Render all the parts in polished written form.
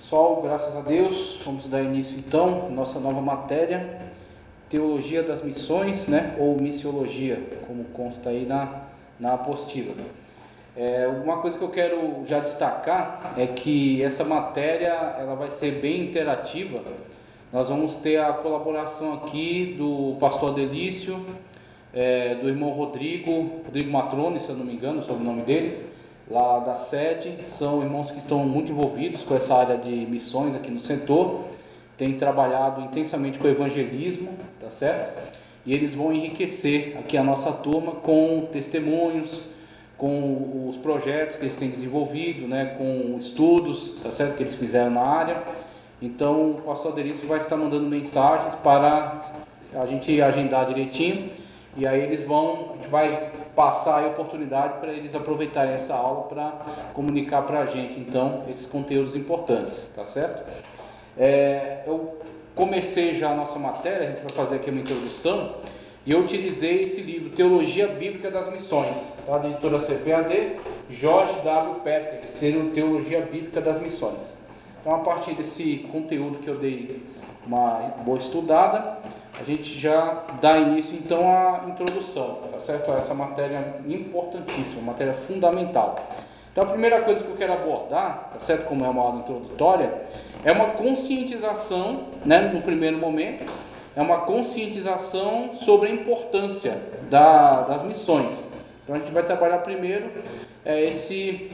Pessoal, graças a Deus, vamos dar início então à nossa nova matéria, Teologia das Missões, né? Ou Missiologia, como consta aí na apostila. Uma coisa que eu quero já destacar é que essa matéria ela vai ser bem interativa. Nós vamos ter a colaboração aqui do pastor Adelício, do irmão Rodrigo Matrone, se eu não me engano, o sobrenome dele, lá da sede. São irmãos que estão muito envolvidos com essa área de missões aqui no setor, têm trabalhado intensamente com o evangelismo, tá certo? E eles vão enriquecer aqui a nossa turma com testemunhos, com os projetos que eles têm desenvolvido, né, com estudos, tá certo, que eles fizeram na área. Então o pastor Adelício vai estar mandando mensagens para a gente agendar direitinho, e aí a gente vai passar a oportunidade para eles aproveitarem essa aula para comunicar para a gente, então, esses conteúdos importantes, tá certo? Eu comecei já a nossa matéria, a gente vai fazer aqui uma introdução, e eu utilizei esse livro, Teologia Bíblica das Missões, da editora CPAD, George W. Peters, sendo Teologia Bíblica das Missões. Então, a partir desse conteúdo que eu dei uma boa estudada, a gente já dá início então à introdução, tá certo? A essa matéria importantíssima, matéria fundamental. Então a primeira coisa que eu quero abordar, tá certo? Como é uma aula introdutória, é uma conscientização, né? No primeiro momento, é uma conscientização sobre a importância das missões. Então a gente vai trabalhar primeiro esse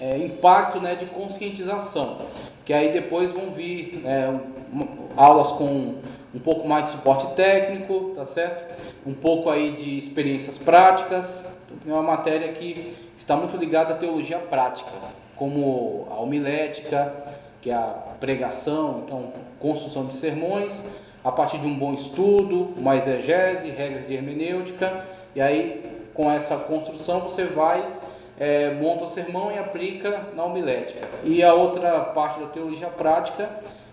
impacto, né, de conscientização, que aí depois vão vir aulas com um pouco mais de suporte técnico, tá certo? Um pouco aí de experiências práticas. É uma matéria que está muito ligada à teologia prática, como a homilética, que é a pregação, então construção de sermões, a partir de um bom estudo, uma exegese, regras de hermenêutica, e aí com essa construção você vai monta o sermão e aplica na homilética. E a outra parte da teologia prática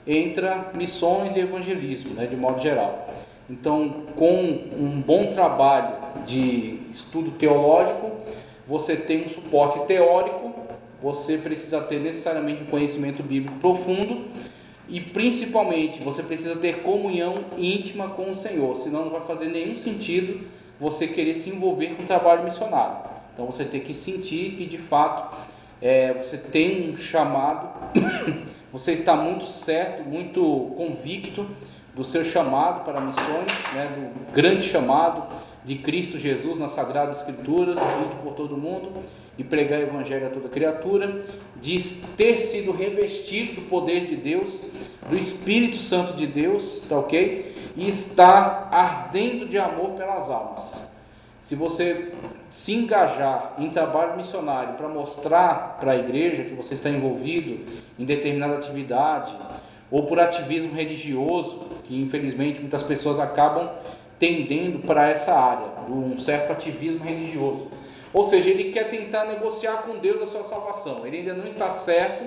entra missões e evangelismo, né, de modo geral. Então, com um bom trabalho de estudo teológico, você tem um suporte teórico, você precisa ter necessariamente um conhecimento bíblico profundo e, principalmente, você precisa ter comunhão íntima com o Senhor, senão não vai fazer nenhum sentido você querer se envolver com o trabalho missionário. Então você tem que sentir que de fato você tem um chamado, você está muito certo, muito convicto do seu chamado para missões, né, do grande chamado de Cristo Jesus nas Sagradas Escrituras, ir por todo mundo e pregar o Evangelho a toda criatura, de ter sido revestido do poder de Deus, do Espírito Santo de Deus, tá ok? E estar ardendo de amor pelas almas. Se você se engajar em trabalho missionário para mostrar para a igreja que você está envolvido em determinada atividade, ou por ativismo religioso, que infelizmente muitas pessoas acabam tendendo para essa área, um certo ativismo religioso. Ou seja, ele quer tentar negociar com Deus a sua salvação. Ele ainda não está certo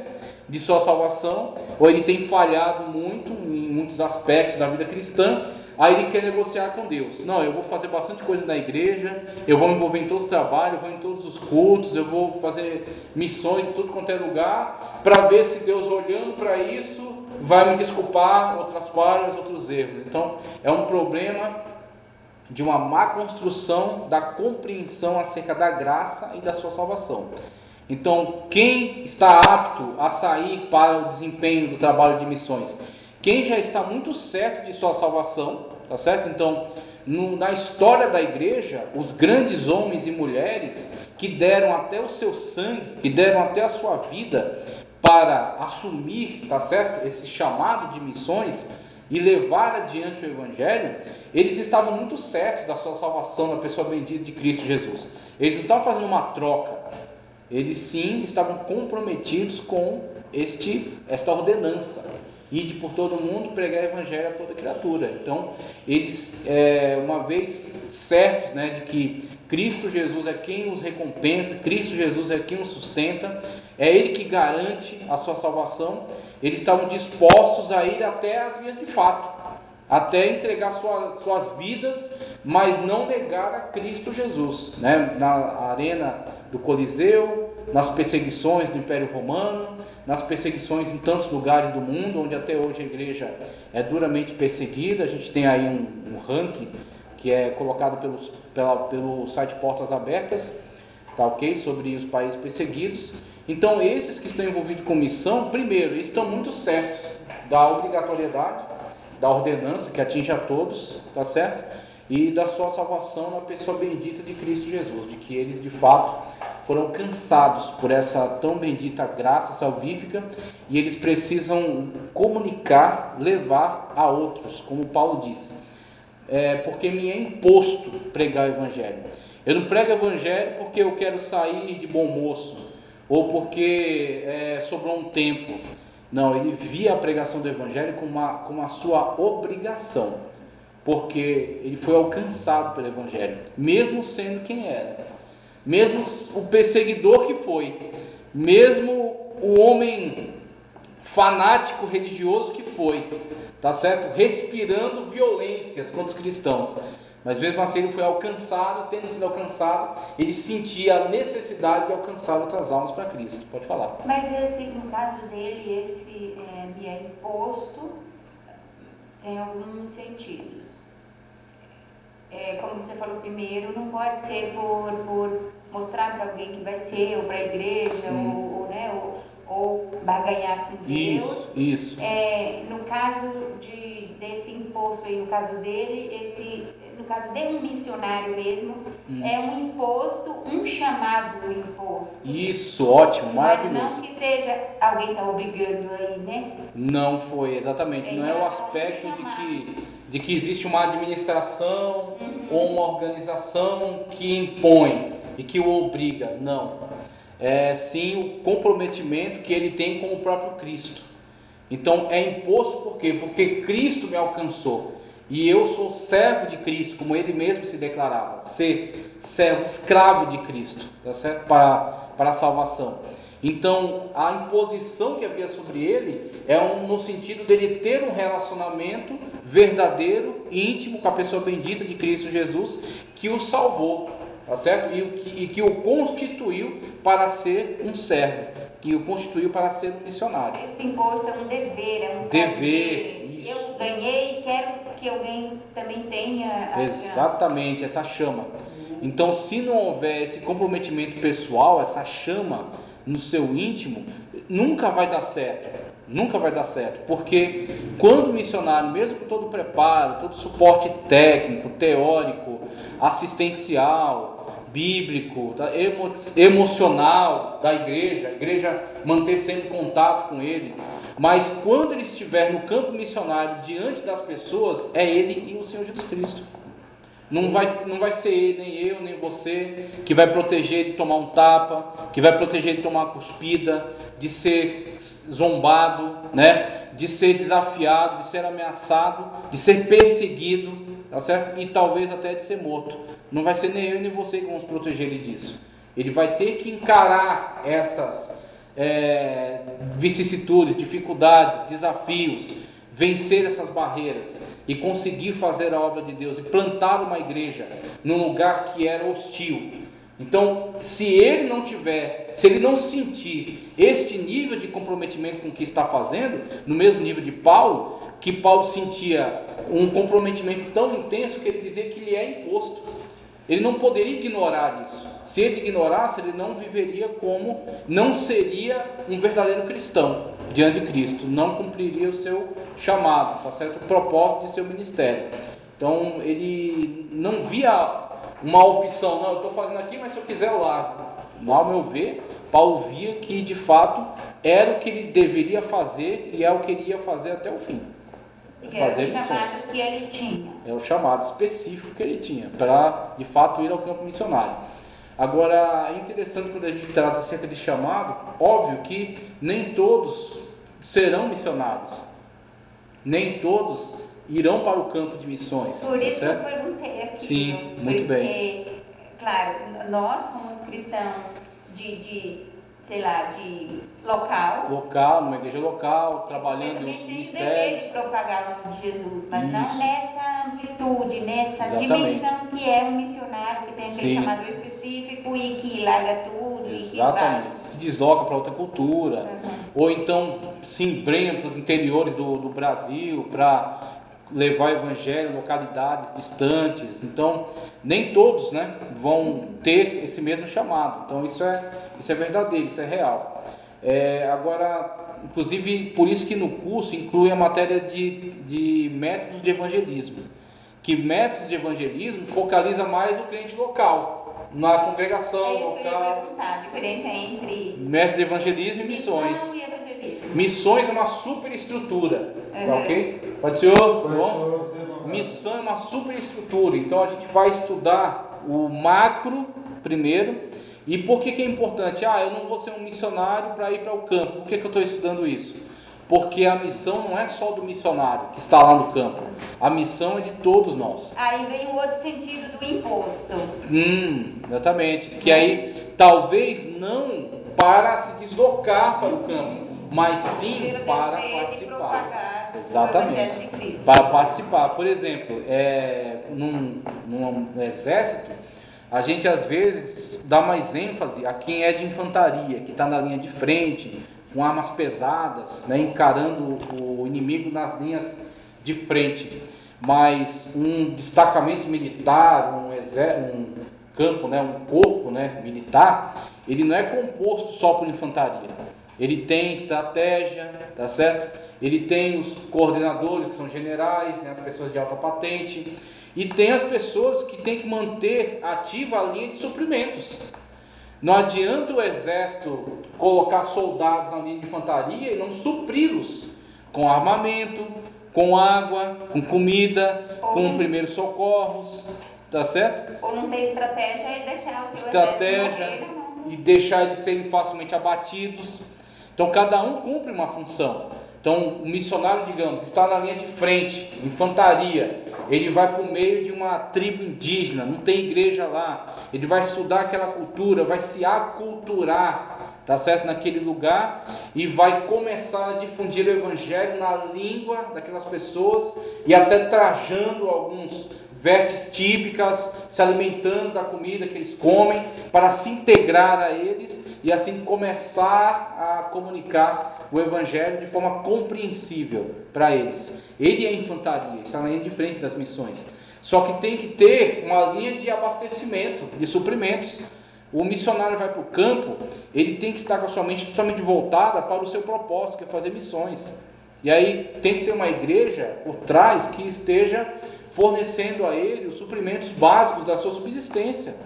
de sua salvação, ou ele tem falhado muito em muitos aspectos da vida cristã. Aí ele quer negociar com Deus. Não, eu vou fazer bastante coisa na igreja, eu vou me envolver em todos os trabalhos, eu vou em todos os cultos, eu vou fazer missões em tudo quanto é lugar, para ver se Deus, olhando para isso, vai me desculpar outras falhas, outros erros. Então, é um problema de uma má construção da compreensão acerca da graça e da sua salvação. Então, quem está apto a sair para o desempenho do trabalho de missões? Quem já está muito certo de sua salvação, tá certo? Então, na história da igreja, os grandes homens e mulheres que deram até o seu sangue, que deram até a sua vida para assumir, tá certo? Esse chamado de missões e levar adiante o Evangelho, eles estavam muito certos da sua salvação na pessoa bendita de Cristo Jesus. Eles não estavam fazendo uma troca, eles sim estavam comprometidos com esta ordenança. Ide por todo mundo, pregar o Evangelho a toda criatura. Então, eles, uma vez certos, né, de que Cristo Jesus é quem os recompensa, Cristo Jesus é quem os sustenta, é Ele que garante a sua salvação, eles estavam dispostos a ir até as vias de fato, até entregar suas vidas, mas não negar a Cristo Jesus, né? Na arena do Coliseu, nas perseguições do Império Romano, nas perseguições em tantos lugares do mundo, onde até hoje a igreja é duramente perseguida. A gente tem aí um ranking que é colocado pelo site Portas Abertas, tá, ok? Sobre os países perseguidos. Então, esses que estão envolvidos com missão, primeiro, eles estão muito certos da obrigatoriedade, da ordenança que atinge a todos, tá certo? E da sua salvação na pessoa bendita de Cristo Jesus, de que eles de fato foram alcançados por essa tão bendita graça salvífica, e eles precisam comunicar, levar a outros, como Paulo disse, porque me é imposto pregar o evangelho. Eu não prego o evangelho porque eu quero sair de bom moço, ou porque sobrou um tempo. Não, ele via a pregação do evangelho como a sua obrigação, porque ele foi alcançado pelo evangelho, mesmo sendo quem era, mesmo o perseguidor que foi, mesmo o homem fanático religioso que foi, tá certo? Respirando violências contra os cristãos, mas mesmo assim ele foi alcançado. Tendo sido alcançado, ele sentia a necessidade de alcançar outras almas para Cristo. Pode falar. Mas no caso dele, esse me é imposto, tem alguns sentidos. Como você falou primeiro, não pode ser por mostrar para alguém que vai ser, ou para a igreja, ou barganhar com Deus. Isso. No caso desse imposto aí, no caso dele, no caso de um missionário mesmo, é um imposto, um chamado imposto. Isso, ótimo, maravilhoso. Mas não que seja alguém está obrigando aí, né? Não foi, exatamente. Não é o aspecto de que existe uma administração ou uma organização que impõe e que o obriga. Não. É sim o comprometimento que ele tem com o próprio Cristo. Então é imposto por quê? Porque Cristo me alcançou. E eu sou servo de Cristo, como ele mesmo se declarava, ser servo, escravo de Cristo, tá certo? Para a salvação. Então, a imposição que havia sobre ele no sentido dele ter um relacionamento verdadeiro, íntimo, com a pessoa bendita de Cristo Jesus, que o salvou, tá certo? E que o constituiu para ser um servo, que o constituiu para ser um missionário. Esse imposto é um dever, dever. Isso. Eu ganhei e quero que alguém também tenha. Exatamente, essa chama. Então, se não houver esse comprometimento pessoal, essa chama no seu íntimo, nunca vai dar certo. Nunca vai dar certo. Porque quando o missionário, mesmo com todo o preparo, todo o suporte técnico, teórico, assistencial, bíblico, tá, emocional da igreja, a igreja manter sempre contato com ele, mas quando ele estiver no campo missionário diante das pessoas, é ele e o Senhor Jesus Cristo. Não vai ser ele, nem eu, nem você, que vai proteger ele de tomar um tapa, que vai proteger ele de tomar uma cuspida, de ser zombado, né? De ser desafiado, de ser ameaçado, de ser perseguido, tá certo? E talvez até de ser morto. Não vai ser nem eu nem você que vamos proteger ele disso. Ele vai ter que encarar estas vicissitudes, dificuldades, desafios, vencer essas barreiras e conseguir fazer a obra de Deus e plantar uma igreja num lugar que era hostil. Então, se ele não sentir este nível de comprometimento com o que está fazendo, no mesmo nível de Paulo, que Paulo sentia um comprometimento tão intenso que ele dizia que lhe é imposto. Ele não poderia ignorar isso. Se ele ignorasse, ele não seria um verdadeiro cristão diante de Cristo, não cumpriria o seu chamado, tá certo? O propósito de seu ministério. Então ele não via uma opção, não, eu estou fazendo aqui, mas se eu quiser eu largo. Ao meu ver, Paulo via que de fato era o que ele deveria fazer e é o que ele ia fazer até o fim. Que era o chamado que ele tinha. É o chamado específico que ele tinha, para de fato ir ao campo missionário. Agora, é interessante quando a gente trata acerca de chamado, óbvio que nem todos serão missionários, nem todos irão para o campo de missões. Por isso que eu perguntei aqui. Sim, muito bem. Claro, nós como cristãos sei lá, de local, numa igreja local, trabalhando em outros ministérios. De propagar o nome de Jesus, mas não nessa amplitude, nessa Exatamente. dimensão que é um missionário que tem aquele chamado específico e que larga tudo Exatamente. Se desloca para outra cultura, ou então se embrenha para os interiores do Brasil para levar o evangelho em localidades distantes. Então, nem todos, né, vão ter esse mesmo chamado. Então, isso é verdadeiro, isso é real. Agora, inclusive, por isso que no curso inclui a matéria de métodos de evangelismo, que métodos de evangelismo focaliza mais o crente local, na congregação isso local. Que eu ia perguntar, a diferença entre métodos de evangelismo e missões. Missão e evangelismo. Missões é uma superestrutura, tá ok? Pode ser? Bom? Missão é uma superestrutura, então a gente vai estudar o macro primeiro. E por que é importante? Eu não vou ser um missionário para ir para o campo. Por que eu estou estudando isso? Porque a missão não é só do missionário que está lá no campo. A missão é de todos nós. Aí vem o outro sentido do imposto. Exatamente. Que aí talvez não para se deslocar para o campo, mas sim para participar. Exatamente. Para participar. Por exemplo, num exército, a gente às vezes dá mais ênfase a quem é de infantaria, que está na linha de frente, com armas pesadas, né, encarando o inimigo nas linhas de frente. Mas um destacamento militar, um campo, né, um corpo, né, militar, ele não é composto só por infantaria. Ele tem estratégia, tá certo? Ele tem os coordenadores, que são generais, né, as pessoas de alta patente. E tem as pessoas que têm que manter ativa a linha de suprimentos. Não adianta o exército colocar soldados na linha de infantaria e não supri-los com armamento, com água, com comida, com primeiros socorros, tá certo? Ou não tem estratégia e deixar o seu estratégia exército morrer, e deixar eles serem facilmente abatidos. Então cada um cumpre uma função. Então o missionário, digamos, está na linha de frente, infantaria. Ele vai para o meio de uma tribo indígena, não tem igreja lá. Ele vai estudar aquela cultura, vai se aculturar, tá certo? Naquele lugar, e vai começar a difundir o evangelho na língua daquelas pessoas, e até trajando alguns vestes típicas, se alimentando da comida que eles comem, para se integrar a eles e assim começar a comunicar o evangelho de forma compreensível para eles. Ele é a infantaria, está na linha de frente das missões. Só que tem que ter uma linha de abastecimento, de suprimentos. O missionário vai para o campo, ele tem que estar com a sua mente totalmente voltada para o seu propósito, que é fazer missões. E aí tem que ter uma igreja por trás que esteja fornecendo a ele os suprimentos básicos da sua subsistência,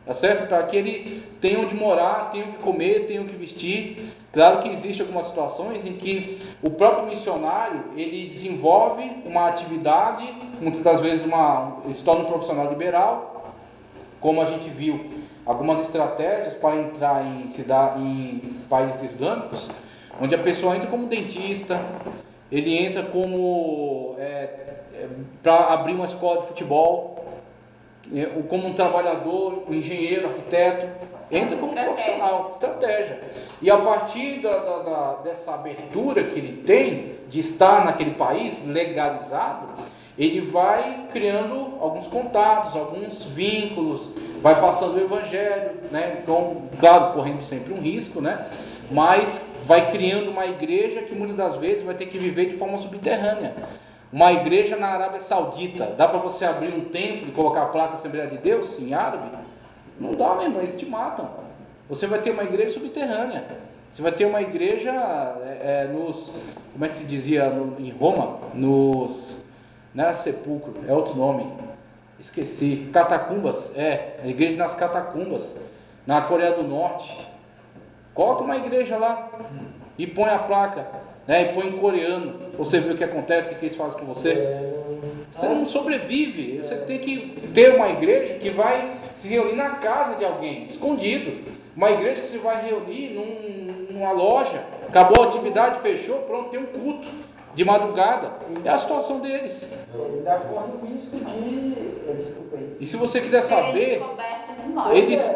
tá certo? Para que ele tenha onde morar, tenha o que comer, tenha o que vestir. Claro que existem algumas situações em que o próprio missionário, ele desenvolve uma atividade, muitas das vezes ele se torna um profissional liberal, como a gente viu, algumas estratégias para entrar em países islâmicos, onde a pessoa entra como dentista, ele entra como para abrir uma escola de futebol, como um trabalhador, um engenheiro, arquiteto, entra como profissional, estratégia. E a partir dessa abertura que ele tem de estar naquele país legalizado, ele vai criando alguns contatos, alguns vínculos, vai passando o evangelho, né? Então, claro, correndo sempre um risco, né? Mas vai criando uma igreja que muitas das vezes vai ter que viver de forma subterrânea. Uma igreja na Arábia Saudita, dá para você abrir um templo e colocar a placa Assembleia de Deus em árabe? Não dá, meu irmão, eles te matam. Você vai ter uma igreja subterrânea. Você vai ter uma igreja como é que se dizia em Roma? Não era sepulcro, é outro nome. Esqueci. Catacumbas, a igreja nas catacumbas, na Coreia do Norte. Coloca uma igreja lá e põe a placa, né, e põe em coreano. Você vê o que acontece, o que eles fazem com você. Você não sobrevive. Você tem que ter uma igreja que vai se reunir na casa de alguém, escondido. Uma igreja que você vai reunir numa loja. Acabou a atividade, fechou, pronto, tem um culto de madrugada. É a situação deles. Ainda corre o risco de... Desculpa aí. E se você quiser saber, eles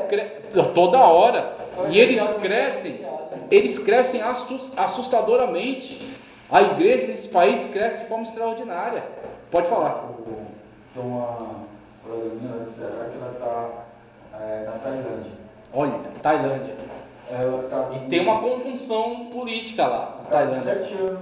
toda hora. E eles crescem assustadoramente. A igreja nesse país cresce de forma extraordinária. Pode falar. Então, a colega minha, será que ela está na Tailândia? Olha, Tailândia. Ela tá E tem uma conjunção política lá, na Tá Tailândia. 7 anos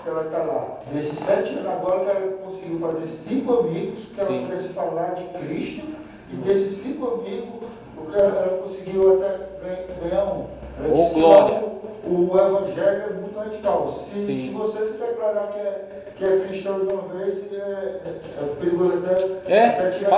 que ela está lá. Nesses 7 anos agora que ela conseguiu fazer 5 amigos, que ela Sim. pudesse falar de Cristo, e desses 5 amigos, ela conseguiu até ganhar um. Ela Ô, disse que glória. lá o evangelho é muito radical. Sim. Se você se declarar que é cristão de uma vez, é perigoso até tirar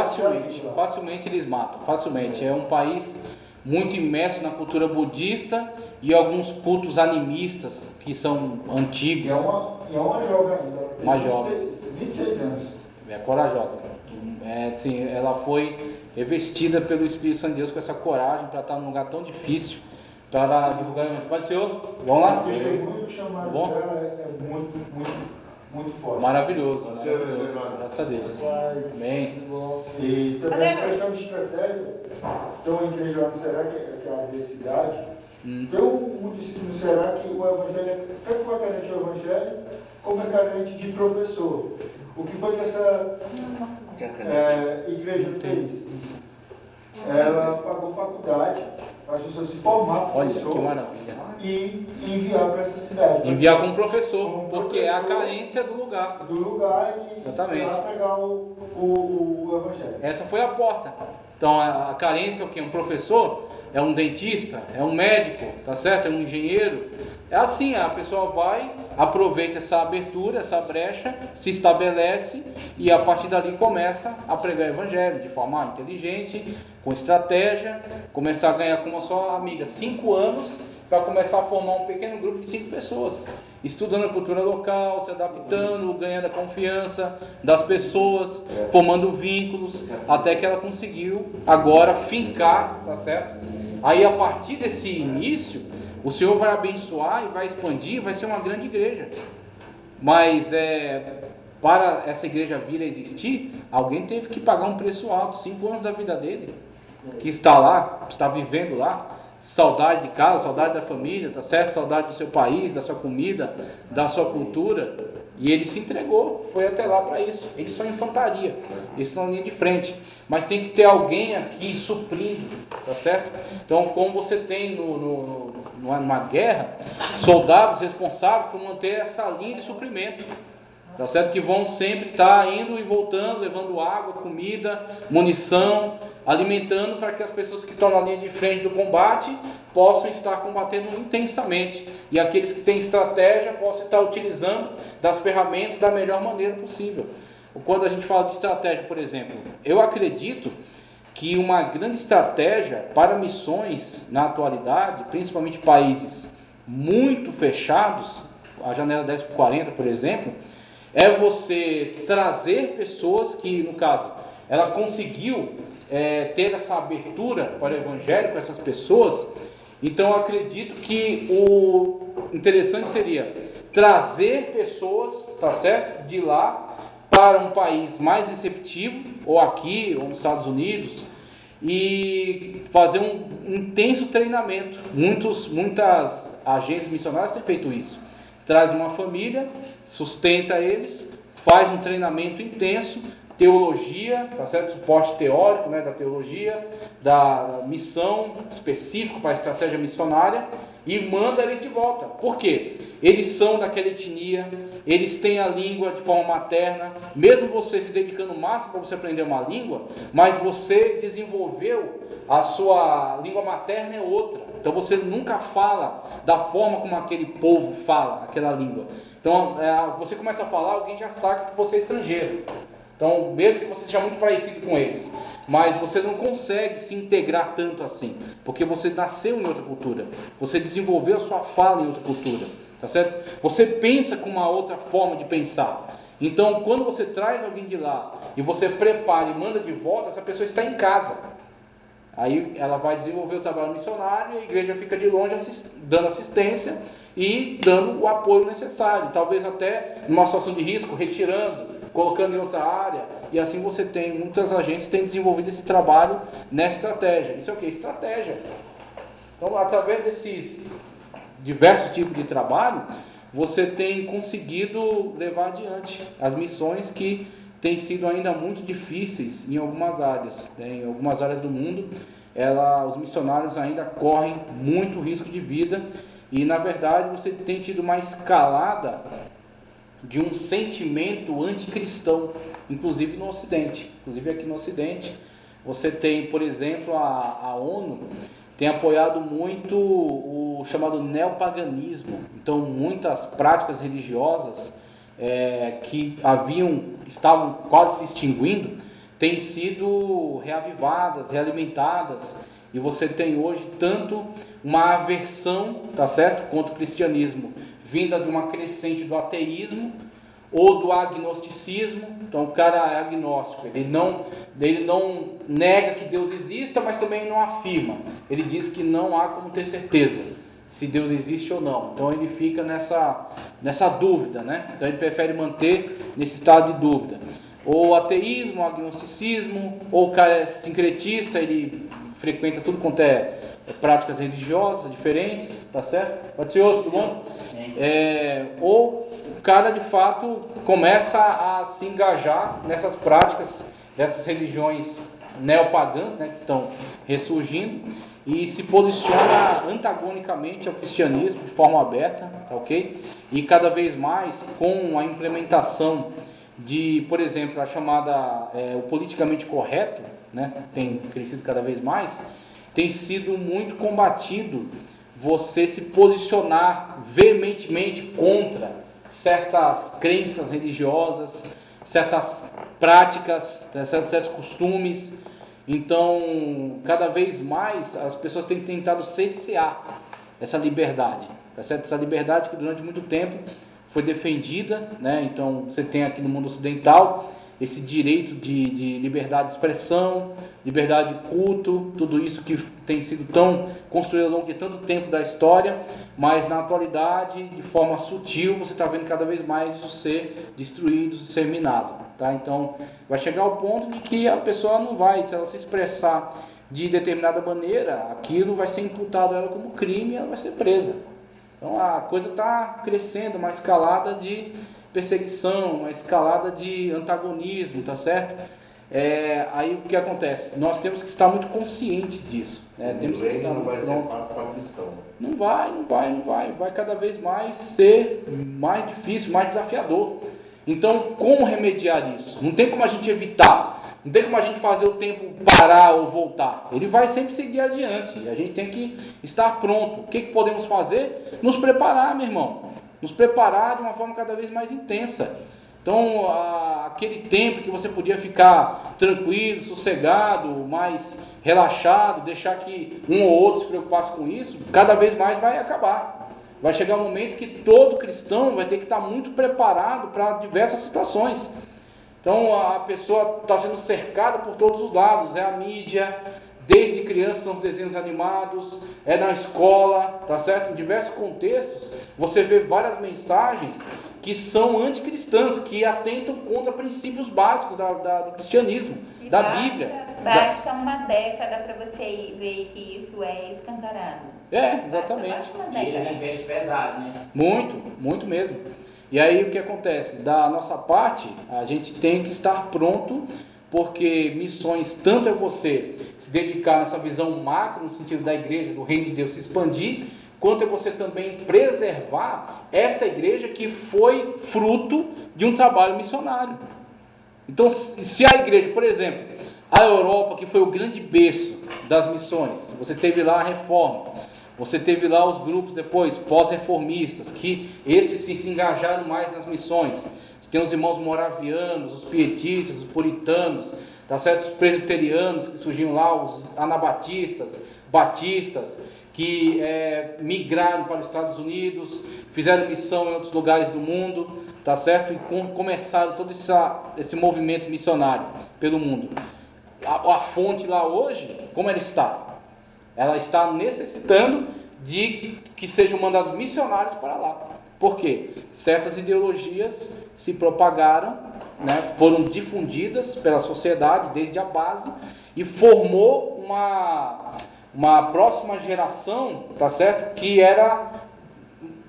Facilmente eles matam, facilmente. É um país muito imerso na cultura budista e alguns cultos animistas que são antigos. E é uma jovem ainda, ela tem Uma jovem. 26 anos. É corajosa. Sim, ela foi revestida pelo Espírito Santo de Deus com essa coragem para estar num lugar tão difícil para divulgar o evangelho. Pode ser outro? Vamos lá? O testemunho chamado Bom? dela é muito forte. Maravilhoso. Graças a Deus. Amém. E também essa questão de estratégia, tem uma igreja lá no Ceará, que é a área da cidade, tem um município no Ceará que o evangelho, tanto é carente de evangelho, como é carente de professor. O que foi que essa igreja fez? Ela pagou faculdade para as pessoas se formar Olha, professor que maravilha. e enviar para essa cidade. Enviar como professor, Como porque é a professor carência do lugar. do lugar e Exatamente. lá pregar o evangelho. Essa foi a porta. Então a carência é o quê? Um professor, é um dentista, é um médico, tá certo? É um engenheiro. É assim, a pessoa vai, aproveita essa abertura, essa brecha, se estabelece e a partir dali começa a pregar o evangelho de forma inteligente, com estratégia, começar a ganhar como a sua amiga 5 anos para começar a formar um pequeno grupo de 5 pessoas, estudando a cultura local, se adaptando, ganhando a confiança das pessoas, formando vínculos, até que ela conseguiu agora fincar, tá certo? Aí a partir desse início, o Senhor vai abençoar e vai expandir, vai ser uma grande igreja. Mas para essa igreja vir a existir, alguém teve que pagar um preço alto, 5 anos da vida dele, que está lá, está vivendo lá, saudade de casa, saudade da família, tá certo? Saudade do seu país, da sua comida, da sua cultura, e ele se entregou, foi até lá para isso. Eles são infantaria, eles são linha de frente, mas tem que ter alguém aqui suprindo, tá certo? Então, como você tem numa guerra, soldados responsáveis por manter essa linha de suprimento, tá certo? Que vão sempre estar indo e voltando, levando água, comida, munição, alimentando para que as pessoas que estão na linha de frente do combate possam estar combatendo intensamente, e aqueles que têm estratégia possam estar utilizando das ferramentas da melhor maneira possível. Quando a gente fala de estratégia, por exemplo, eu acredito que uma grande estratégia para missões na atualidade, principalmente países muito fechados, a janela 10 por 40, por exemplo, é você trazer pessoas que, no caso, ela conseguiu ter essa abertura para o evangelho com essas pessoas. Então eu acredito que o interessante seria trazer pessoas, tá certo, de lá para um país mais receptivo, ou aqui, ou nos Estados Unidos, e fazer um intenso treinamento. Muitas agências missionárias têm feito isso. Traz uma família, sustenta eles, faz um treinamento intenso, teologia, tá certo? Suporte teórico, né, da teologia, da missão específico para a estratégia missionária, e manda eles de volta. Por quê? Eles são daquela etnia, eles têm a língua de forma materna, mesmo você se dedicando o máximo para você aprender uma língua, mas você desenvolveu a sua língua materna é outra. Então você nunca fala da forma como aquele povo fala aquela língua. Então você começa a falar, alguém já sabe que você é estrangeiro. Então, mesmo que você seja muito parecido com eles, mas você não consegue se integrar tanto assim, porque você nasceu em outra cultura, você desenvolveu a sua fala em outra cultura, tá certo? Você pensa com uma outra forma de pensar. Então, quando você traz alguém de lá e você prepara e manda de volta, essa pessoa está em casa. Aí ela vai desenvolver o trabalho missionário e a igreja fica de longe dando assistência e dando o apoio necessário, talvez até numa situação de risco, retirando, colocando em outra área, e assim você tem, muitas agências têm desenvolvido esse trabalho nessa estratégia. Isso é o que? Estratégia. Então, através desses diversos tipos de trabalho, você tem conseguido levar adiante as missões que têm sido ainda muito difíceis em algumas áreas, né? Em algumas áreas do mundo, os missionários ainda correm muito risco de vida, e na verdade você tem tido uma escalada de um sentimento anticristão, inclusive no Ocidente. Inclusive aqui no Ocidente, você tem, por exemplo, a ONU tem apoiado muito o chamado neopaganismo. Então, muitas práticas religiosas que estavam quase se extinguindo, têm sido reavivadas, realimentadas, e você tem hoje tanto uma aversão, tá certo, contra o cristianismo, vinda de uma crescente do ateísmo ou do agnosticismo. Então o cara é agnóstico, ele não nega que Deus exista, mas também não afirma. Ele diz que não há como ter certeza se Deus existe ou não. Então ele fica nessa dúvida, né? Então ele prefere manter nesse estado de dúvida. Ou ateísmo, ou agnosticismo, ou o cara é sincretista, ele frequenta tudo quanto é práticas religiosas diferentes, tá certo? Pode ser outro, tudo bom? Ou o cara de fato começa a se engajar nessas práticas dessas religiões neopagãs, né, que estão ressurgindo, e se posiciona antagonicamente ao cristianismo de forma aberta, tá ok? E cada vez mais com a implementação de, por exemplo, a chamada o politicamente correto, né, tem crescido cada vez mais, tem sido muito combatido você se posicionar veementemente contra certas crenças religiosas, certas práticas, certos costumes. Então, cada vez mais as pessoas têm tentado cercear essa liberdade, tá certo? Essa liberdade que durante muito tempo foi defendida, né? Então, você tem aqui no mundo ocidental esse direito de liberdade de expressão, liberdade de culto, tudo isso que tem sido tão construído ao longo de tanto tempo da história, mas na atualidade, de forma sutil, você está vendo cada vez mais isso ser destruído, ser minado, tá? Então, vai chegar ao ponto de que a pessoa não vai, se ela se expressar de determinada maneira, aquilo vai ser imputado a ela como crime e ela vai ser presa. Então, a coisa está crescendo, uma escalada de perseguição, uma escalada de antagonismo, tá certo? Aí o que acontece? Nós temos que estar muito conscientes disso. Temos que estar não vai pronto. ser fácil para cristão. Não vai. Vai cada vez mais ser mais difícil, mais desafiador. Então, como remediar isso? Não tem como a gente evitar. Não tem como a gente fazer o tempo parar ou voltar. Ele vai sempre seguir adiante. A gente tem que estar pronto. O que podemos fazer? Nos preparar, meu irmão. Nos preparar de uma forma cada vez mais intensa. Então, aquele tempo que você podia ficar tranquilo, sossegado, mais relaxado, deixar que um ou outro se preocupasse com isso, cada vez mais vai acabar. Vai chegar um momento que todo cristão vai ter que estar muito preparado para diversas situações. Então, a pessoa está sendo cercada por todos os lados. É a mídia, desde criança são os desenhos animados, é na escola, tá certo? Em diversos contextos, você vê várias mensagens que são anticristãs, que atentam contra princípios básicos do cristianismo, da Bíblia. Basta uma década para você ver que isso é escancarado. Exatamente. E eles investem pesado, né? Muito mesmo. E aí o que acontece? Da nossa parte, a gente tem que estar pronto, porque missões, tanto é você se dedicar nessa visão macro, no sentido da igreja, do reino de Deus se expandir, quanto é você também preservar esta igreja que foi fruto de um trabalho missionário. Então, se a igreja, por exemplo, a Europa, que foi o grande berço das missões, você teve lá a Reforma, você teve lá os grupos depois pós-reformistas, que esses se engajaram mais nas missões. Você tem os irmãos moravianos, os pietistas, os puritanos, tá certo? Os presbiterianos que surgiram lá, os anabatistas, batistas, que migraram para os Estados Unidos, fizeram missão em outros lugares do mundo, tá certo? E começaram todo esse movimento missionário pelo mundo. A fonte lá hoje, como ela está? Ela está necessitando de que sejam mandados missionários para lá. Por quê? Certas ideologias se propagaram, né, foram difundidas pela sociedade desde a base e formou uma próxima geração, tá certo? Que era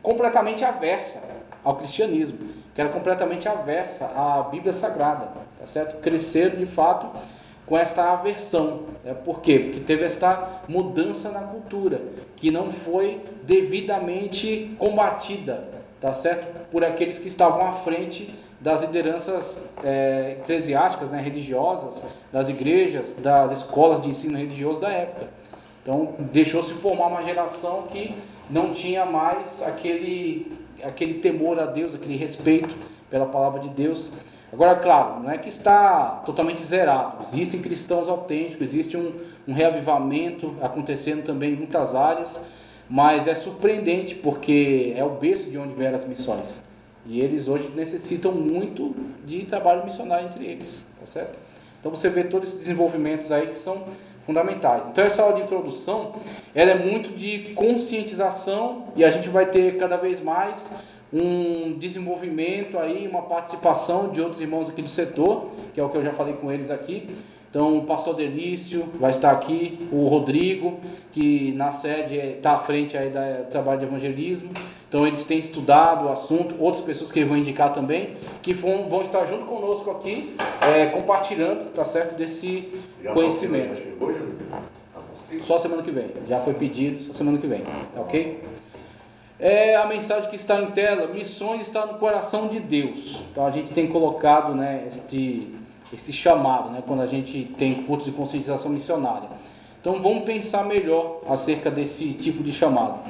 completamente aversa ao cristianismo, que era completamente aversa à Bíblia Sagrada, tá certo? Cresceram de fato com esta aversão. Por quê? Porque teve esta mudança na cultura, que não foi devidamente combatida, tá certo? Por aqueles que estavam à frente das lideranças eclesiásticas, né, religiosas, das igrejas, das escolas de ensino religioso da época. Então, deixou-se formar uma geração que não tinha mais aquele temor a Deus, aquele respeito pela palavra de Deus. Agora, claro, não é que está totalmente zerado. Existem cristãos autênticos, existe um reavivamento acontecendo também em muitas áreas, mas é surpreendente porque é o berço de onde vieram as missões. E eles hoje necessitam muito de trabalho missionário entre eles, tá certo? Então você vê todos esses desenvolvimentos aí que são fundamentais. Então essa aula de introdução, ela é muito de conscientização e a gente vai ter cada vez mais um desenvolvimento aí, uma participação de outros irmãos aqui do setor, que é o que eu já falei com eles aqui. Então o pastor Delício vai estar aqui, o Rodrigo, que na sede está à frente aí do trabalho de evangelismo. Então eles têm estudado o assunto, outras pessoas que eu vou indicar também, que vão estar junto conosco aqui, compartilhando, tá certo, desse conhecimento. Só semana que vem, já foi pedido, só semana que vem, tá ok? A mensagem que está em tela, missões está no coração de Deus. Então a gente tem colocado, né, este chamado, né, quando a gente tem cultos de conscientização missionária. Então vamos pensar melhor acerca desse tipo de chamado.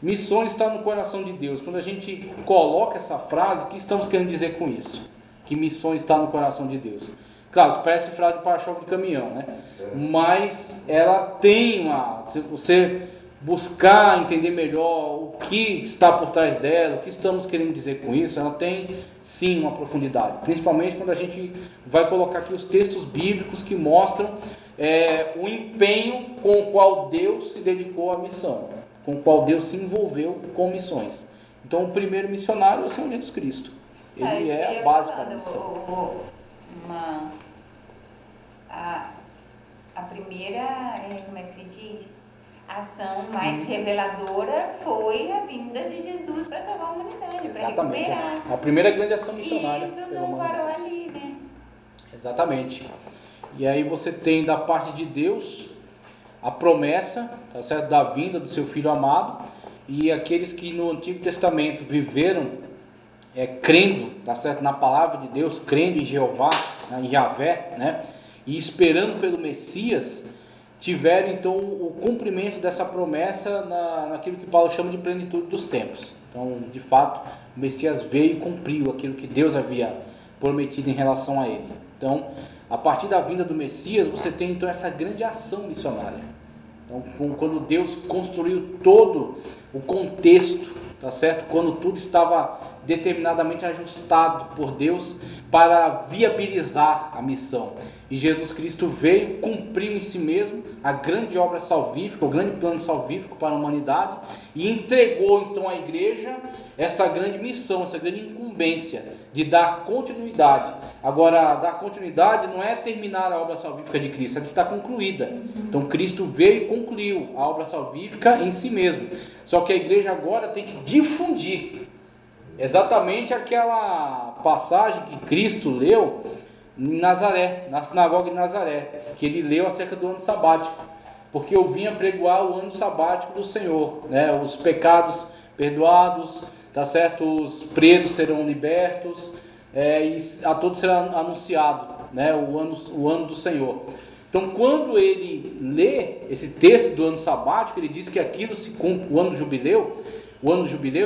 Missões está no coração de Deus. Quando a gente coloca essa frase, o que estamos querendo dizer com isso? Que missões está no coração de Deus. Claro que parece frase de para-choque de caminhão, né? Mas ela tem se você buscar entender melhor o que está por trás dela, o que estamos querendo dizer com isso, ela tem sim uma profundidade. Principalmente quando a gente vai colocar aqui os textos bíblicos que mostram o empenho com o qual Deus se dedicou à missão, com o qual Deus se envolveu com missões. Então o primeiro missionário é o Senhor Jesus Cristo. Ele é a base para a missão. A primeira, como é que se diz? A ação mais reveladora foi a vinda de Jesus para salvar a humanidade, para recuperar. A primeira grande ação missionária. Isso não parou ali, né? Exatamente. E aí você tem da parte de Deus a promessa, tá certo, da vinda do seu Filho amado, e aqueles que no Antigo Testamento viveram crendo, tá certo, na palavra de Deus, crendo em Jeová, em Yahvé, né, e esperando pelo Messias, tiveram então o cumprimento dessa promessa naquilo que Paulo chama de plenitude dos tempos. Então, de fato, o Messias veio e cumpriu aquilo que Deus havia prometido em relação a ele. Então, a partir da vinda do Messias, você tem então essa grande ação missionária. Então, quando Deus construiu todo o contexto, tá certo? Quando tudo estava determinadamente ajustado por Deus para viabilizar a missão. E Jesus Cristo veio, cumpriu em si mesmo a grande obra salvífica, o grande plano salvífico para a humanidade e entregou então à igreja esta grande missão, essa grande incumbência de dar continuidade. Agora, dar continuidade não é terminar a obra salvífica de Cristo, ela está concluída. Então Cristo veio e concluiu a obra salvífica em si mesmo. Só que a igreja agora tem que difundir exatamente aquela passagem que Cristo leu em Nazaré, na sinagoga de Nazaré, que ele leu acerca do ano sabático, porque eu vim apregoar o ano sabático do Senhor, né? Os pecados perdoados, tá certo? Os presos serão libertos, e a todos será anunciado, né? O ano do Senhor. Então, quando ele lê esse texto do ano sabático, ele diz que aquilo se cumpre, o ano do jubileu,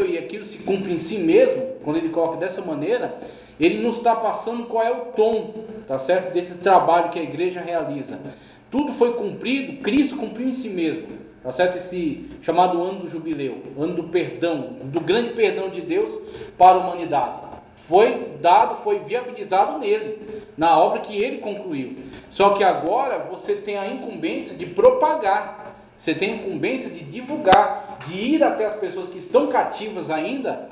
e aquilo se cumpre em si mesmo. Quando ele coloca dessa maneira, ele nos está passando qual é o tom, tá certo, desse trabalho que a igreja realiza. Tudo foi cumprido, Cristo cumpriu em si mesmo, tá certo? Esse chamado ano do jubileu, ano do perdão, do grande perdão de Deus para a humanidade. Foi dado, foi viabilizado nele, na obra que ele concluiu. Só que agora você tem a incumbência de propagar, você tem a incumbência de divulgar, de ir até as pessoas que estão cativas ainda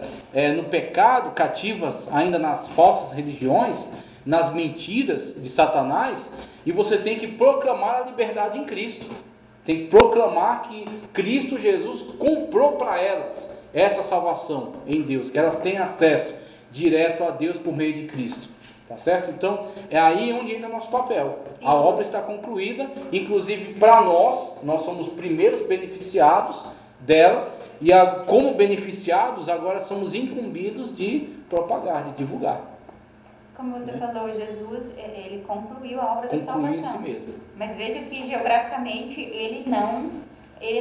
no pecado, cativas ainda nas falsas religiões, nas mentiras de Satanás, e você tem que proclamar a liberdade em Cristo. Tem que proclamar que Cristo Jesus comprou para elas essa salvação em Deus, que elas têm acesso direto a Deus por meio de Cristo. Tá certo? Então, é aí onde entra nosso papel. A obra está concluída, inclusive para nós somos os primeiros beneficiados dela, e como beneficiados, agora somos incumbidos de propagar, de divulgar. Como você falou, Jesus, ele concluiu a obra da salvação. Concluiu em si mesmo. Mas veja que geograficamente ele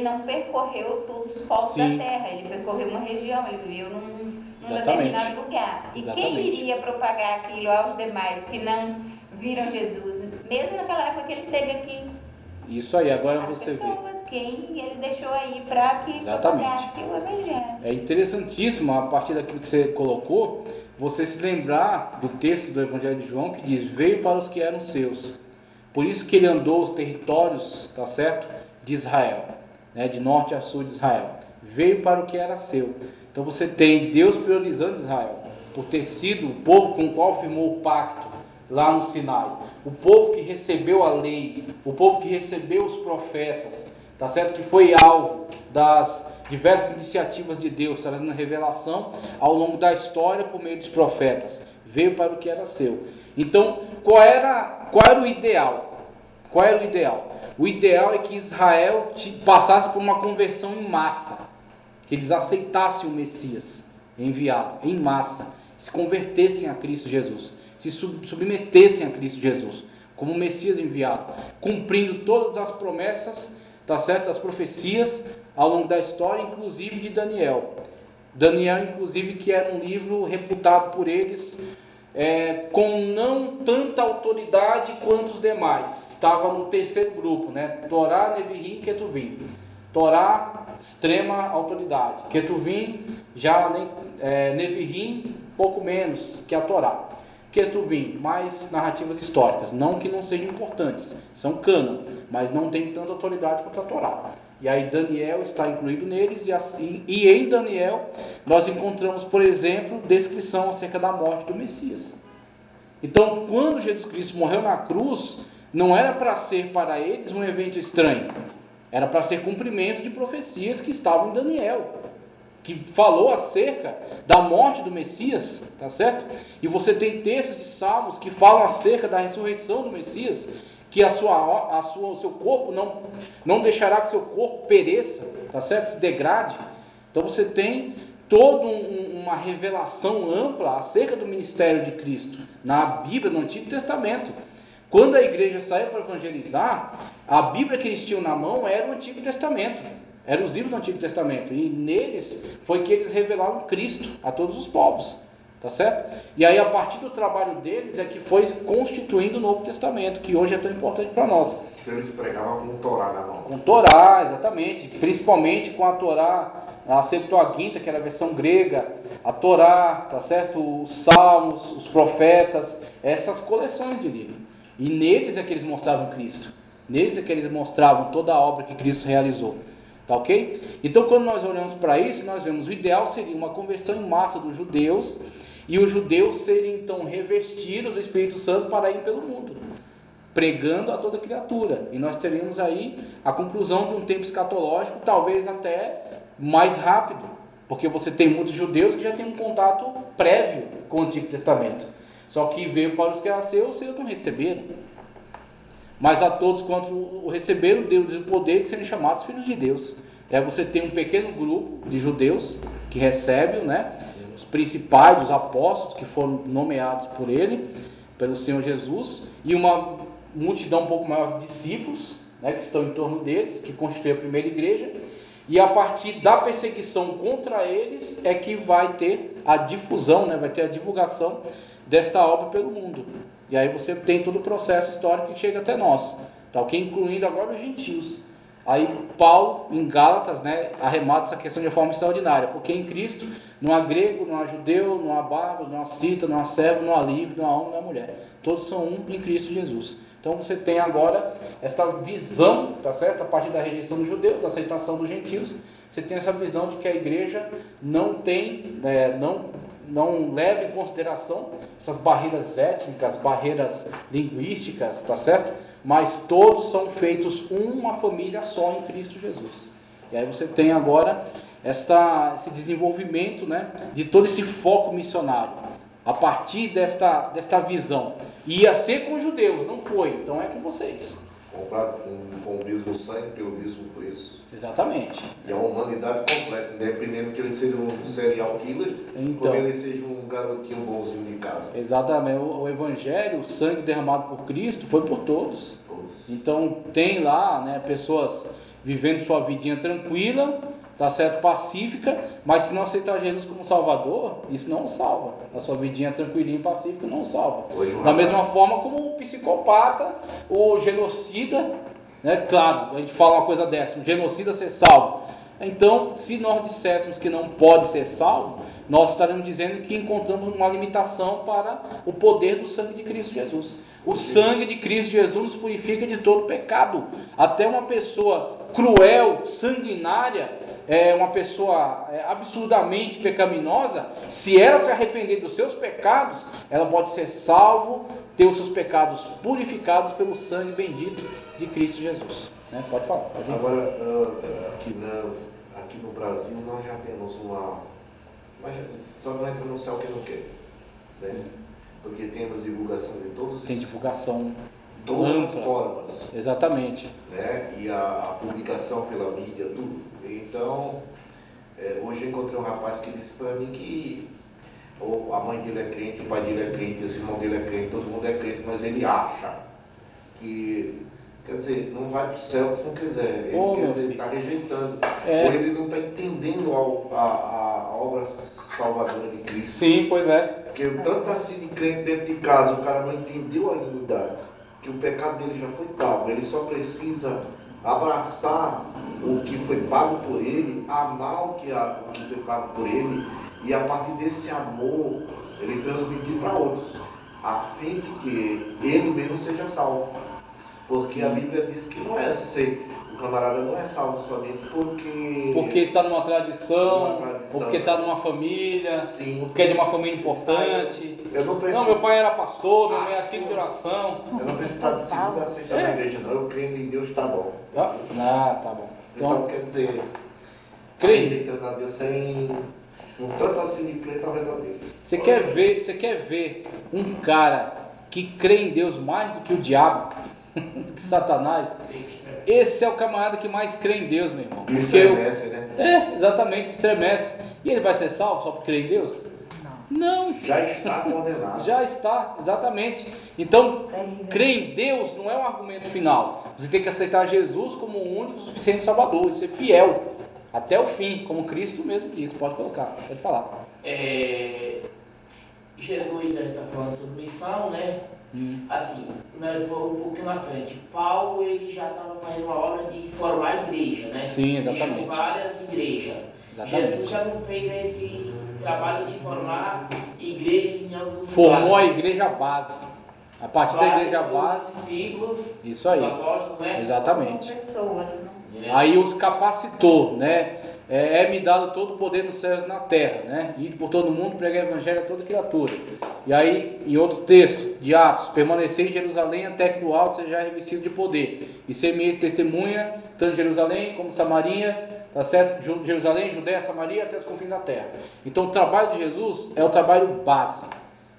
não percorreu todos os povos da terra, ele percorreu uma região, ele viveu num determinado lugar. E quem iria propagar aquilo aos demais que não viram Jesus, mesmo naquela época que ele esteve aqui? Isso aí, agora as você pessoas, vê. Quem ele deixou aí para que propagasse o Evangelho. É interessantíssimo, a partir daquilo que você colocou, você se lembrar do texto do Evangelho de João que diz: veio para os que eram seus. Por isso que ele andou os territórios, tá certo? De Israel, né? De norte a sul de Israel. Veio para o que era seu. Então você tem Deus priorizando Israel, por ter sido o povo com o qual firmou o pacto lá no Sinai. O povo que recebeu a lei, o povo que recebeu os profetas, tá certo? Que foi alvo das diversas iniciativas de Deus, trazendo revelação ao longo da história por meio dos profetas. Veio para o que era seu. Então, qual era o ideal? Qual era o ideal? O ideal é que Israel passasse por uma conversão em massa, que eles aceitassem o Messias enviado em massa, se convertessem a Cristo Jesus, se submetessem a Cristo Jesus como Messias enviado, cumprindo todas as promessas, tá certo? As profecias ao longo da história, inclusive de Daniel. Daniel, inclusive, que era um livro reputado por eles com não tanta autoridade quanto os demais. Estava no terceiro grupo, né? Torá, Neviim e Ketuvim. Torá, extrema autoridade. Ketuvim, já Neviim, pouco menos que a Torá. Ketuvim, mais narrativas históricas. Não que não sejam importantes, são cânon, mas não tem tanta autoridade quanto a Torá. E aí Daniel está incluído neles, e em Daniel nós encontramos, por exemplo, descrição acerca da morte do Messias. Então, quando Jesus Cristo morreu na cruz, não era para ser para eles um evento estranho, era para ser cumprimento de profecias que estavam em Daniel, que falou acerca da morte do Messias, tá certo? E você tem textos de Salmos que falam acerca da ressurreição do Messias, que o seu corpo não deixará que seu corpo pereça, tá certo? Se degrade. Então você tem toda uma revelação ampla acerca do ministério de Cristo na Bíblia, no Antigo Testamento. Quando a igreja saiu para evangelizar, a Bíblia que eles tinham na mão era o Antigo Testamento, eram os livros do Antigo Testamento, e neles foi que eles revelaram Cristo a todos os povos. Tá certo? E aí, a partir do trabalho deles, é que foi constituindo o Novo Testamento, que hoje é tão importante para nós. Então eles pregavam com Torá na mão. Com Torá, exatamente. Principalmente com a Torá, a Septuaginta, que era a versão grega, a Torá, tá certo? Os Salmos, os Profetas, essas coleções de livros. E neles é que eles mostravam Cristo. Neles é que eles mostravam toda a obra que Cristo realizou. Tá ok? Então, quando nós olhamos para isso, nós vemos o ideal seria uma conversão em massa dos judeus, e os judeus serem então revestidos do Espírito Santo para ir pelo mundo, pregando a toda criatura. E nós teríamos aí a conclusão de um tempo escatológico, talvez até mais rápido, porque você tem muitos judeus que já têm um contato prévio com o Antigo Testamento. Só que veio para os que eram seus, não receberam. Mas a todos quanto o receberam, deu-lhes o poder de serem chamados filhos de Deus. Você tem um pequeno grupo de judeus que recebem, né, os principais, os apóstolos que foram nomeados por ele, pelo Senhor Jesus, e uma multidão um pouco maior de discípulos, né, que estão em torno deles, que constitui a primeira igreja. E a partir da perseguição contra eles é que vai ter a difusão, né, vai ter a divulgação desta obra pelo mundo. E aí você tem todo o processo histórico que chega até nós, tá ok? Incluindo agora os gentios. Aí Paulo, em Gálatas, né, arremata essa questão de forma extraordinária, porque em Cristo não há grego, não há judeu, não há bárbaro, não há cita, não há servo, não há livre, não há homem, não há mulher. Todos são um em Cristo Jesus. Então você tem agora essa visão, tá certo? A partir da rejeição dos judeus, da aceitação dos gentios, você tem essa visão de que a igreja não tem, não leva em consideração essas barreiras étnicas, barreiras linguísticas, tá certo? Mas todos são feitos uma família só em Cristo Jesus. E aí você tem agora esse desenvolvimento, né, de todo esse foco missionário. a partir desta visão. Ia ser com os judeus, não foi, então é com vocês. Comprado com o mesmo sangue pelo mesmo preço. Exatamente. E a humanidade completa, independente que ele seja um serial killer, Então, ou ele seja um garotinho bonzinho de casa. Exatamente. O Evangelho, o sangue derramado por Cristo, foi por todos. Todos. Então tem lá, né, pessoas vivendo sua vidinha tranquila, tá certo, pacífica, mas se não aceitar Jesus como Salvador, isso não o salva. A sua vidinha tranquilinha e pacífica não o salva. Da mesma forma como o psicopata, o genocida, né, claro, a gente fala uma coisa dessa, o genocida ser salvo. Então, se nós disséssemos que não pode ser salvo, nós estaremos dizendo que encontramos uma limitação para o poder do sangue de Cristo Jesus. O sangue de Cristo Jesus nos purifica de todo pecado. Até uma pessoa cruel, sanguinária, uma pessoa absurdamente pecaminosa, se ela se arrepender dos seus pecados, ela pode ser salvo, ter os seus pecados purificados pelo sangue bendito de Cristo Jesus. Né? Pode falar. Pode Agora, aqui no Brasil, nós já temos uma... Mas só não entra no céu quem não quer. Né? Porque temos divulgação de todos Tem divulgação todas ampla. as formas. Exatamente. Né? E a publicação pela mídia, tudo. Então, hoje eu encontrei um rapaz que disse para mim que a mãe dele é crente, o pai dele é crente, esse irmão dele é crente, todo mundo é crente, mas ele acha que, quer dizer, não vai para o céu se não quiser. Ele quer dizer, ele está rejeitando. Ou ele não está entendendo a obra salvadora de Cristo. Sim, pois é. Porque tanto assim de crente dentro de casa, o cara não entendeu ainda que o pecado dele já foi pago. Ele só precisa abraçar o que foi pago por ele, amar o que foi pago por ele, e a partir desse amor, ele transmitir para outros, a fim de que ele mesmo seja salvo. Porque a Bíblia diz que não é ser, o camarada não é salvo somente porque está numa tradição, ou porque está numa família, Sim. ou porque é de uma família importante. Eu não preciso. Não, meu pai era pastor, minha mãe era filho de oração. Eu não preciso estar de segunda a sexta na igreja, não. Eu creio em Deus, tá bom. Tá bom. Então quer dizer, creio. rejeitando a Deus sem um tanto assim de crer, talvez não dele. Você quer ver um cara que crê em Deus mais do que o diabo, do que Satanás? Esse é o camarada que mais crê em Deus, meu irmão. E estremece, né? Exatamente, estremece. E ele vai ser salvo só por crer em Deus? Não. Já está condenado. Já está, exatamente. Então, crer em Deus não é um argumento final. Você tem que aceitar Jesus como o único, suficiente Salvador e ser fiel até o fim, como Cristo mesmo disse. Pode colocar, pode falar. Jesus, a gente está falando sobre missão, né? Assim, nós vamos um pouquinho na frente. Paulo, ele já estava fazendo uma obra de formar a igreja, né? Sim, exatamente. Deixou várias igrejas. Exatamente. Jesus já não fez esse trabalho de formar igreja em alguns Formou lugares. a igreja base. A partir da igreja base. Discípulos, Isso aí. os apóstolos, né? Exatamente. Pessoas, né? Aí os capacitou, né? Me dado todo o poder nos céus e na terra, né? Ir por todo mundo, pregar o evangelho a toda criatura. E aí, em outro texto de Atos, permanecer em Jerusalém até que do alto seja revestido de poder. E ser minha testemunha, tanto em Jerusalém como Samaria, tá certo? Jerusalém, Judéia, Samaria, até os confins da terra. Então o trabalho de Jesus é o trabalho base.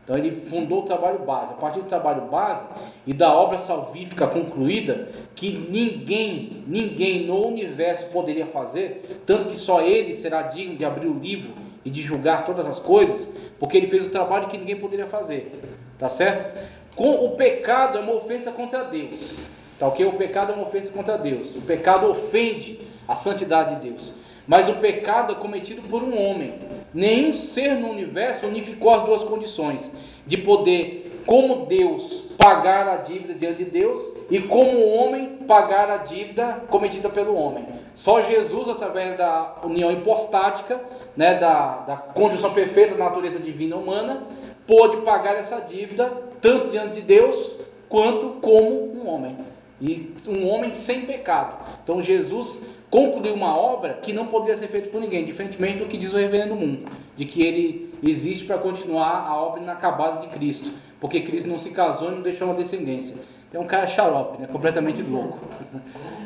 Então ele fundou o trabalho base. A partir do trabalho base e da obra salvífica concluída, que ninguém no universo poderia fazer, tanto que só ele será digno de abrir o livro e de julgar todas as coisas, porque ele fez o trabalho que ninguém poderia fazer. Tá certo? O pecado é uma ofensa contra Deus. Tá ok? O pecado é uma ofensa contra Deus. O pecado ofende a santidade de Deus. Mas o pecado é cometido por um homem. Nenhum ser no universo unificou as duas condições de poder, como Deus, pagar a dívida diante de Deus e como o homem pagar a dívida cometida pelo homem. Só Jesus, através da união hipostática, né, da conjunção perfeita da natureza divina e humana, pôde pagar essa dívida tanto diante de Deus quanto como um homem. E um homem sem pecado. Então Jesus concluiu uma obra que não poderia ser feita por ninguém, diferentemente do que diz o Reverendo Moon, de que ele existe para continuar a obra inacabada de Cristo, porque Cristo não se casou e não deixou uma descendência. É um cara xarope, né? Completamente louco.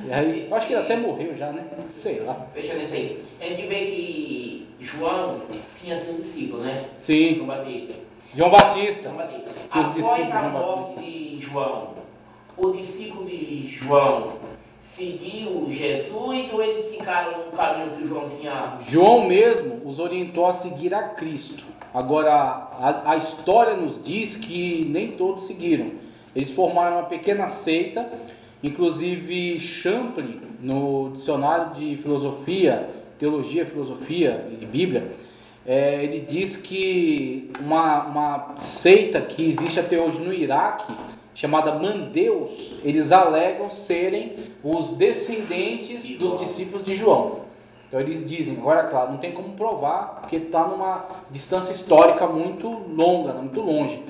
E aí, eu acho que ele até morreu já, né? Sei lá. Veja nisso aí. A gente vê que João tinha sido discípulo, né? Sim. João Batista. João Batista. Que os Após discípulos a de João morte Batista. de João, o discípulo de João seguiu Jesus ou eles ficaram no caminho que João tinha? João mesmo os orientou a seguir a Cristo. Agora, a história nos diz que nem todos seguiram. Eles formaram uma pequena seita, inclusive Champlin, no dicionário de filosofia, teologia, filosofia e Bíblia, ele diz que uma seita que existe até hoje no Iraque, chamada Mandeus, eles alegam serem os descendentes dos discípulos de João. Então eles dizem, agora claro, não tem como provar, porque está numa distância histórica muito longa, muito longe.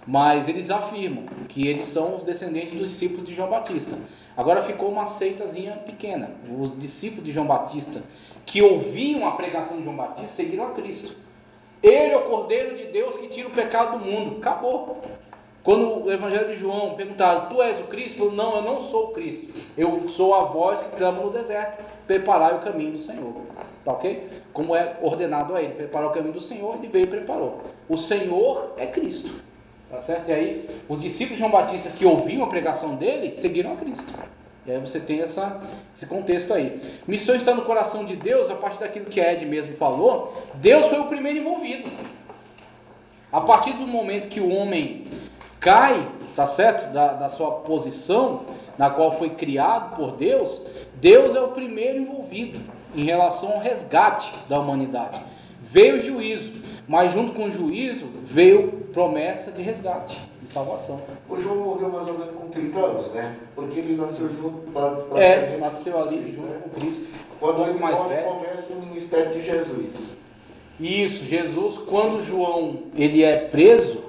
Mas eles afirmam que eles são os descendentes dos discípulos de João Batista. Agora ficou uma seitazinha pequena. Os discípulos de João Batista, que ouviam a pregação de João Batista, seguiram a Cristo. Ele é o Cordeiro de Deus que tira o pecado do mundo. Acabou. Quando o Evangelho de João perguntaram, tu és o Cristo? Ele falou, não, eu não sou o Cristo. Eu sou a voz que clama no deserto, preparai o caminho do Senhor. Tá ok? Como é ordenado a ele, preparar o caminho do Senhor, ele veio e preparou. O Senhor é Cristo. Tá certo? E aí, os discípulos de João Batista que ouviam a pregação dele, seguiram a Cristo. E aí você tem esse contexto aí. Missão está no coração de Deus, a partir daquilo que a Ed mesmo falou, Deus foi o primeiro envolvido. A partir do momento que o homem cai, tá certo? Da sua posição, na qual foi criado por Deus, Deus é o primeiro envolvido em relação ao resgate da humanidade. Veio o juízo, mas junto com o juízo veio promessa de resgate, de salvação. O João morreu mais ou menos com 30 anos, né? Porque ele nasceu junto, nasceu ali junto com Cristo. Quando ele mais morre, velho. começa o ministério de Jesus. Isso, Jesus, quando João ele é preso,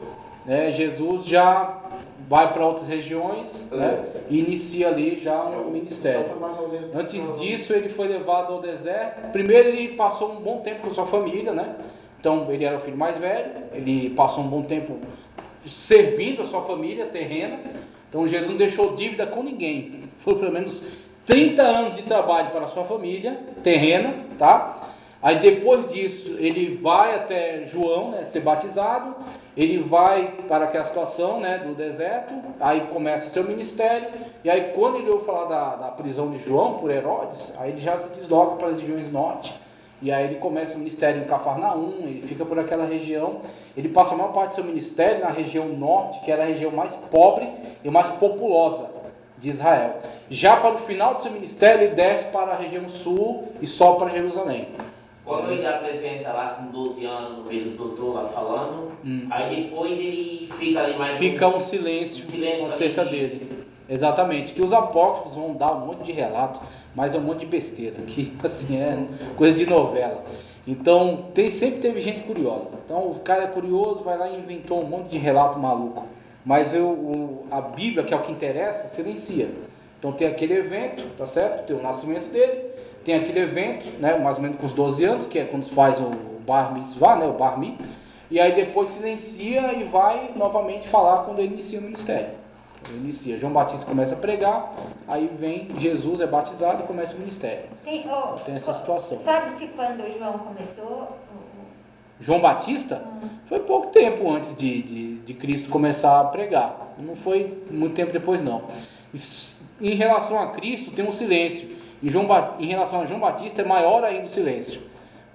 né, Jesus já vai para outras regiões, né, e inicia ali já um ministério. Antes disso, ele foi levado ao deserto. Primeiro, ele passou um bom tempo com sua família, né? Então, ele era o filho mais velho, ele passou um bom tempo servindo a sua família terrena. Então, Jesus não deixou dívida com ninguém. Foi pelo menos 30 anos de trabalho para a sua família terrena, tá? Aí, depois disso, ele vai até João, né, ser batizado. Ele vai para aquela situação, né, do deserto. Aí começa o seu ministério. E aí, quando ele ouve falar da prisão de João por Herodes, aí ele já se desloca para as regiões norte. E aí ele começa o ministério em Cafarnaum, ele fica por aquela região. Ele passa a maior parte do seu ministério na região norte, que era a região mais pobre e mais populosa de Israel. Já para o final do seu ministério, ele desce para a região sul e sobe para Jerusalém. Quando ele apresenta lá com 12 anos, no meio dos doutores lá falando, aí depois ele fica ali mais... Fica um silêncio acerca dele. Exatamente, que os apócrifos vão dar um monte de relato, mas é um monte de besteira, que assim é coisa de novela. Então, sempre teve gente curiosa. Então, o cara é curioso, vai lá e inventou um monte de relato maluco. Mas a Bíblia, que é o que interessa, silencia. Então, tem aquele evento, tá certo? Tem o nascimento dele, tem aquele evento, né, mais ou menos com os 12 anos, que é quando se faz o Bar Mitzvah, né, o Bar Mi, e aí depois silencia e vai novamente falar quando ele inicia o ministério. Inicia. João Batista começa a pregar, aí vem Jesus, é batizado e começa o ministério. Tem essa situação. Sabe-se quando João começou? João Batista foi pouco tempo antes de Cristo começar a pregar. Não foi muito tempo depois, não. Em relação a Cristo, tem um silêncio. Em relação a João Batista, é maior ainda o silêncio.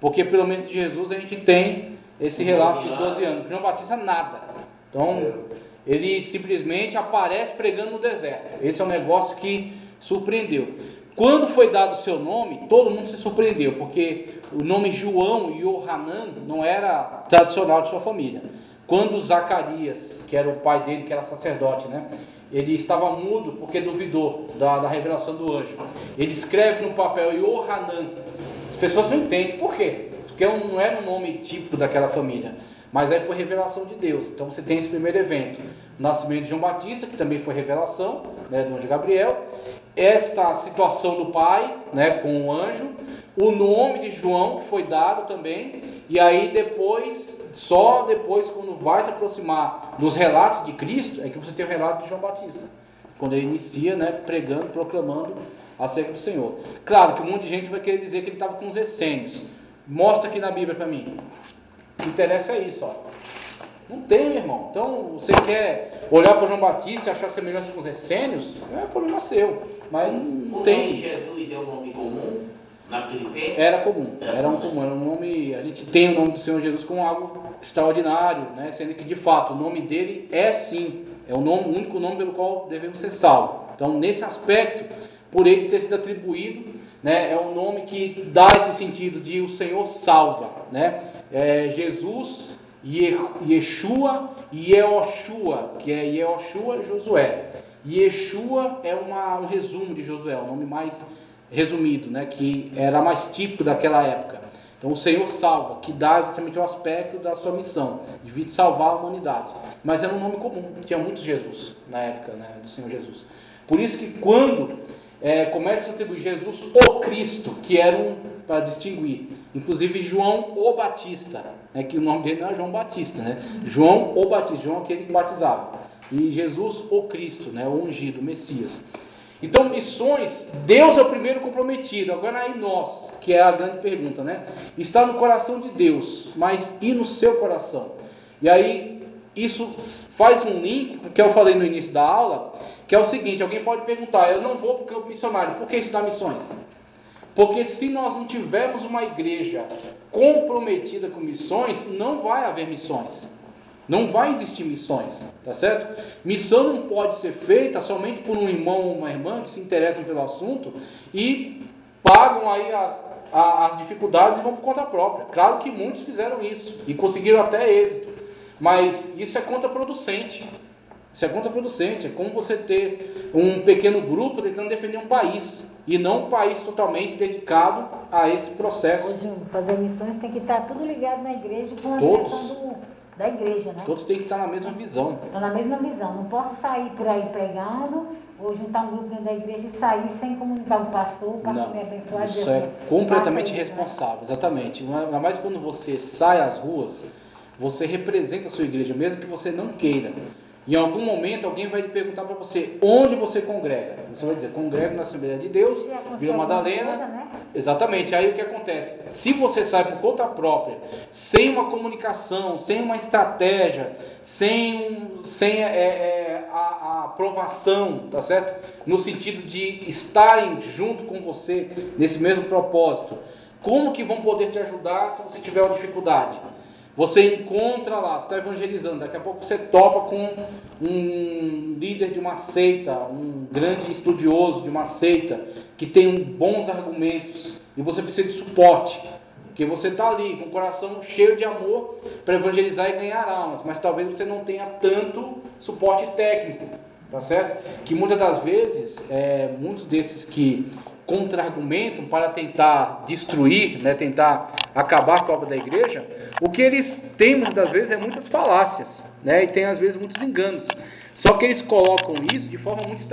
Porque pelo menos de Jesus a gente tem esse relato dos 12 anos. João Batista, nada. Então, ele simplesmente aparece pregando no deserto. Esse é um negócio que surpreendeu. Quando foi dado o seu nome, todo mundo se surpreendeu, porque o nome João e Yohanan não era tradicional de sua família. Quando Zacarias, que era o pai dele, que era sacerdote, né, ele estava mudo porque duvidou da revelação do anjo. Ele escreve no papel Yohanan. As pessoas não entendem por quê, porque não era um nome típico daquela família. Mas aí foi revelação de Deus. Então você tem esse primeiro evento, o nascimento de João Batista, que também foi revelação, né, do anjo Gabriel. Esta situação do pai, né, com o anjo. O nome de João, que foi dado também. E aí depois, só depois, quando vai se aproximar dos relatos de Cristo, é que você tem o relato de João Batista. Quando ele inicia, né, pregando, proclamando acerca do Senhor. Claro que um monte de gente vai querer dizer que ele estava com os essênios. Mostra aqui na Bíblia para mim. O que interessa é isso, ó. Não tem, meu irmão. Então, você quer olhar para João Batista e achar semelhança com os essênios? É problema seu. Mas não tem. O nome Jesus é um nome comum naquele tempo? Era comum. Era um nome. A gente tem o nome do Senhor Jesus como algo extraordinário, né? Sendo que de fato o nome dele é sim. É o único nome pelo qual devemos ser salvos. Então, nesse aspecto, por ele ter sido atribuído, né, é um nome que dá esse sentido de o Senhor salva, né? Jesus, Yeshua e Yehoshua, que é Yehoshua e Josué. Yeshua é um resumo de Josué, um nome mais resumido, né, que era mais típico daquela época. Então, o Senhor salva, que dá exatamente o aspecto da sua missão, de vir salvar a humanidade. Mas era um nome comum, tinha muitos Jesus na época, né, do Senhor Jesus. Por isso que quando começa a atribuir Jesus o Cristo, que era para distinguir, inclusive João o Batista, né, que o nome dele não é João Batista, né? João o Batista, João aquele que batizava, e Jesus o Cristo, né, o ungido, o Messias. Então, missões, Deus é o primeiro comprometido. Agora aí nós, que é a grande pergunta, né? Está no coração de Deus, mas e no seu coração? E aí isso faz um link com o que eu falei no início da aula, que é o seguinte: alguém pode perguntar, eu não vou porque eu sou missionário. Por que estudar missões? Porque se nós não tivermos uma igreja comprometida com missões, não vai haver missões. Não vai existir missões, tá certo? Missão não pode ser feita somente por um irmão ou uma irmã que se interessam pelo assunto e pagam aí as dificuldades e vão por conta própria. Claro que muitos fizeram isso e conseguiram até êxito, mas isso é contraproducente. Isso é contraproducente. É como você ter um pequeno grupo tentando defender um país e não um país totalmente dedicado a esse processo. Hoje, fazer missões tem que estar tudo ligado na igreja com a Todos. direção da igreja, né? Todos têm que estar na mesma visão. Estão na mesma visão. Não posso sair por aí pregando ou juntar um grupo dentro da igreja e sair sem comunicar o pastor me abençoar. Isso é completamente irresponsável, exatamente. Ainda mais quando você sai às ruas, você representa a sua igreja, mesmo que você não queira. Em algum momento alguém vai te perguntar para você onde você congrega. Você vai dizer, congrego na Assembleia de Deus, Vila Madalena. Coisa, né? Exatamente. Aí o que acontece? Se você sai por conta própria, sem uma comunicação, sem uma estratégia, sem a aprovação, tá certo? No sentido de estarem junto com você nesse mesmo propósito, como que vão poder te ajudar se você tiver uma dificuldade? Você encontra lá, você está evangelizando, daqui a pouco você topa com um líder de uma seita, um grande estudioso de uma seita, que tem bons argumentos, e você precisa de suporte, porque você está ali com o coração cheio de amor para evangelizar e ganhar almas, mas talvez você não tenha tanto suporte técnico, tá certo? Que muitas das vezes, muitos desses que contra-argumentam para tentar destruir, né, tentar acabar com a obra da igreja, o que eles têm muitas das vezes é muitas falácias, né, e tem às vezes muitos enganos. Só que eles colocam isso de forma muito estratégica.